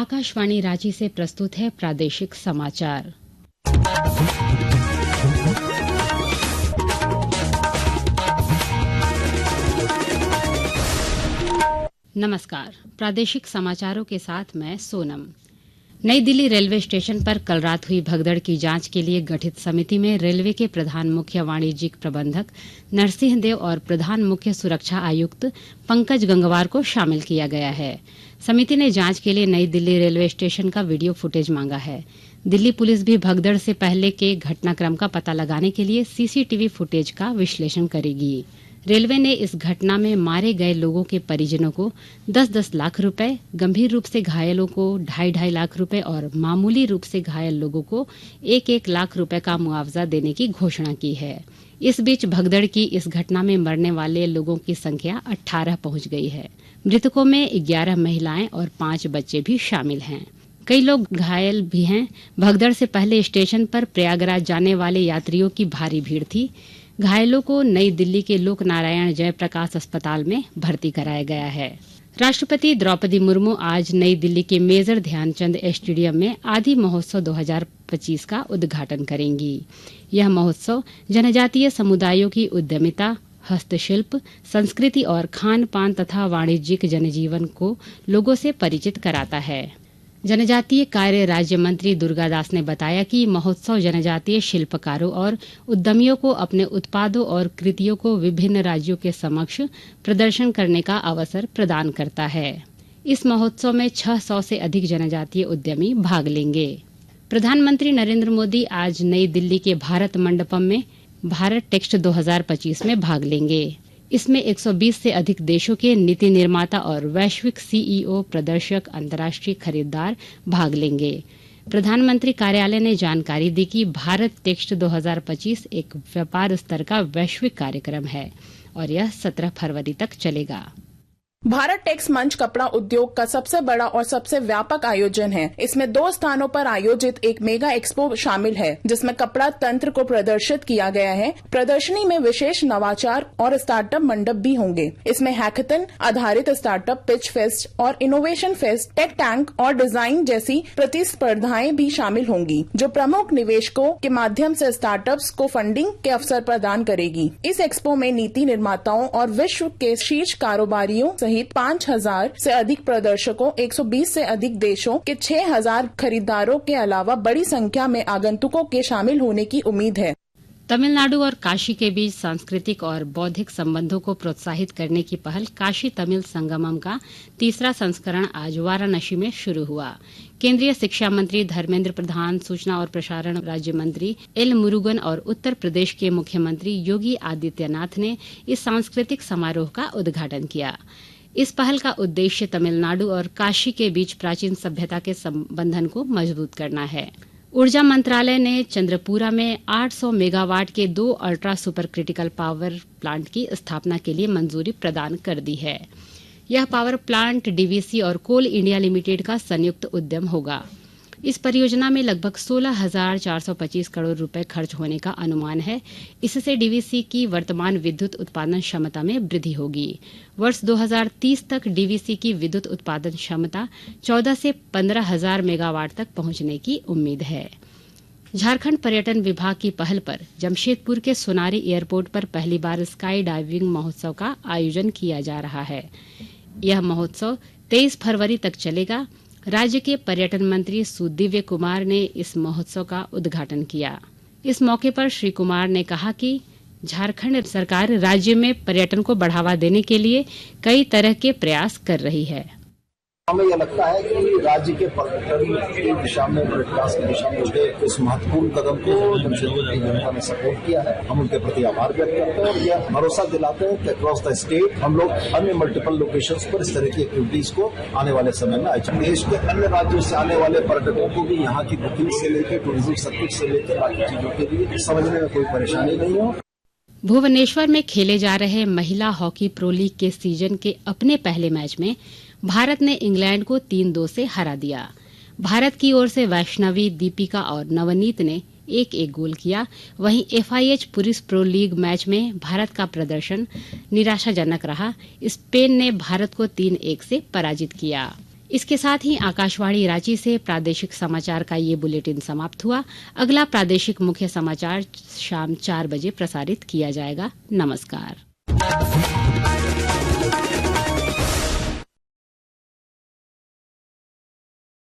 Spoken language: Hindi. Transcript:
आकाशवाणी रांची से प्रस्तुत है प्रादेशिक समाचार। नमस्कार, प्रादेशिक समाचारों के साथ मैं सोनम। नई दिल्ली रेलवे स्टेशन पर कल रात हुई भगदड़ की जांच के लिए गठित समिति में रेलवे के प्रधान मुख्य वाणिज्यिक प्रबंधक नरसिंह देव और प्रधान मुख्य सुरक्षा आयुक्त पंकज गंगवार को शामिल किया गया है। समिति ने जांच के लिए नई दिल्ली रेलवे स्टेशन का वीडियो फुटेज मांगा है। दिल्ली पुलिस भी भगदड़ से पहले के घटनाक्रम का पता लगाने के लिए सीसीटीवी फुटेज का विश्लेषण करेगी। रेलवे ने इस घटना में मारे गए लोगों के परिजनों को 10-10 लाख रुपए, गंभीर रूप से घायलों को 2.5 लाख रुपए और मामूली रूप से घायल लोगों को 1-1 लाख रुपए का मुआवजा देने की घोषणा की है। इस बीच भगदड़ की इस घटना में मरने वाले लोगों की संख्या 18 पहुंच गई है। मृतकों में 11 महिलाएं और 5 बच्चे भी शामिल हैं। कई लोग घायल भी हैं। भगदड़ से पहले स्टेशन पर प्रयागराज जाने वाले यात्रियों की भारी भीड़ थी। घायलों को नई दिल्ली के लोक नारायण जयप्रकाश अस्पताल में भर्ती कराया गया है। राष्ट्रपति द्रौपदी मुर्मू आज नई दिल्ली के मेजर ध्यानचंद स्टेडियम में आदि महोत्सव 2025 का उद्घाटन करेंगी। यह महोत्सव जनजातीय समुदायों की उद्यमिता, हस्तशिल्प, संस्कृति और खान पान तथा वाणिज्यिक जनजीवन को लोगों से परिचित कराता है। जनजातीय कार्य राज्य मंत्री दुर्गा दास ने बताया कि महोत्सव जनजातीय शिल्पकारों और उद्यमियों को अपने उत्पादों और कृतियों को विभिन्न राज्यों के समक्ष प्रदर्शन करने का अवसर प्रदान करता है। इस महोत्सव में 600 से अधिक जनजातीय उद्यमी भाग लेंगे। प्रधानमंत्री नरेंद्र मोदी आज नई दिल्ली के भारत मंडपम में भारत टेक्स्ट 2025 में भाग लेंगे। इसमें 120 से अधिक देशों के नीति निर्माता और वैश्विक सीईओ, प्रदर्शक, अंतर्राष्ट्रीय खरीदार भाग लेंगे। प्रधानमंत्री कार्यालय ने जानकारी दी कि भारत टेक्स्ट 2025 एक व्यापार स्तर का वैश्विक कार्यक्रम है और यह 17 फरवरी तक चलेगा। भारत टेक्स मंच कपड़ा उद्योग का सबसे बड़ा और सबसे व्यापक आयोजन है। इसमें 2 स्थानों पर आयोजित एक मेगा एक्सपो शामिल है, जिसमें कपड़ा तंत्र को प्रदर्शित किया गया है। प्रदर्शनी में विशेष नवाचार और स्टार्टअप मंडप भी होंगे। इसमें हैकेथन आधारित स्टार्टअप, पिच फेस्ट और इनोवेशन फेस्ट, टेक टैंक और डिजाइन जैसी प्रतिस्पर्धाएं भी शामिल होंगी, जो प्रमुख निवेशकों के माध्यम से स्टार्टअप्स को फंडिंग के अवसर प्रदान करेगी। इस एक्सपो में नीति निर्माताओं और विश्व के शीर्ष कारोबारियों 5,000 से अधिक प्रदर्शकों, 120 से अधिक देशों के 6,000 खरीदारों के अलावा बड़ी संख्या में आगंतुकों के शामिल होने की उम्मीद है। तमिलनाडु और काशी के बीच सांस्कृतिक और बौद्धिक संबंधों को प्रोत्साहित करने की पहल काशी तमिल संगमम का 3रा संस्करण आज वाराणसी में शुरू हुआ। केंद्रीय शिक्षा मंत्री धर्मेंद्र प्रधान, सूचना और प्रसारण राज्य मंत्री एल मुरुगन और उत्तर प्रदेश के मुख्यमंत्री योगी आदित्यनाथ ने इस सांस्कृतिक समारोह का उद्घाटन किया। इस पहल का उद्देश्य तमिलनाडु और काशी के बीच प्राचीन सभ्यता के संबंधन को मजबूत करना है। ऊर्जा मंत्रालय ने चंद्रपुरा में 800 मेगावाट के 2 ultra super critical power plant की स्थापना के लिए मंजूरी प्रदान कर दी है। यह पावर प्लांट डीवीसी और कोल इंडिया लिमिटेड का संयुक्त उद्यम होगा। इस परियोजना में लगभग 16,425 करोड़ रुपए खर्च होने का अनुमान है। इससे डीवीसी की वर्तमान विद्युत उत्पादन क्षमता में वृद्धि होगी। वर्ष 2030 तक डीवीसी की विद्युत उत्पादन क्षमता 14 से 15,000 मेगावाट तक पहुंचने की उम्मीद है। झारखंड पर्यटन विभाग की पहल पर जमशेदपुर के सोनारी एयरपोर्ट पर पहली बार स्काई डाइविंग महोत्सव का आयोजन किया जा रहा है। यह महोत्सव 23 फरवरी तक चलेगा। राज्य के पर्यटन मंत्री सुदिव्य कुमार ने इस महोत्सव का उद्घाटन किया। इस मौके पर श्री कुमार ने कहा कि झारखंड सरकार राज्य में पर्यटन को बढ़ावा देने के लिए कई तरह के प्रयास कर रही है। हमें यह लगता है कि राज्य के पर्यटन की दिशा में, विकास की दिशा में इस महत्वपूर्ण कदम को जमशेदपुर की जनता ने सपोर्ट किया है। हम उनके प्रति आभार व्यक्त करते हैं और यह भरोसा दिलाते हैं कि अक्रॉस द स्टेट हम लोग अन्य मल्टीपल लोकेशंस पर इस तरह की एक्टिविटीज को आने वाले समय में आयोजित। देश के अन्य राज्यों से आने वाले पर्यटकों को भी यहाँ की बुकिंग से लेकर टूरिज्म सर्किट से लेकर बाकी चीजों के लिए समझने में कोई परेशानी नहीं हो। भुवनेश्वर में खेले जा रहे महिला हॉकी प्रो लीग के सीजन के अपने पहले मैच में भारत ने इंग्लैंड को 3-2 से हरा दिया। भारत की ओर से वैष्णवी, दीपिका और नवनीत ने 1-1 गोल किया। वहीं FIH पुरुष प्रो लीग मैच में भारत का प्रदर्शन निराशाजनक रहा। स्पेन ने भारत को 3-1 से पराजित किया। इसके साथ ही आकाशवाणी रांची से प्रादेशिक समाचार का ये बुलेटिन समाप्त हुआ। अगला प्रादेशिक मुख्य समाचार शाम 4 बजे प्रसारित किया जाएगा। नमस्कार।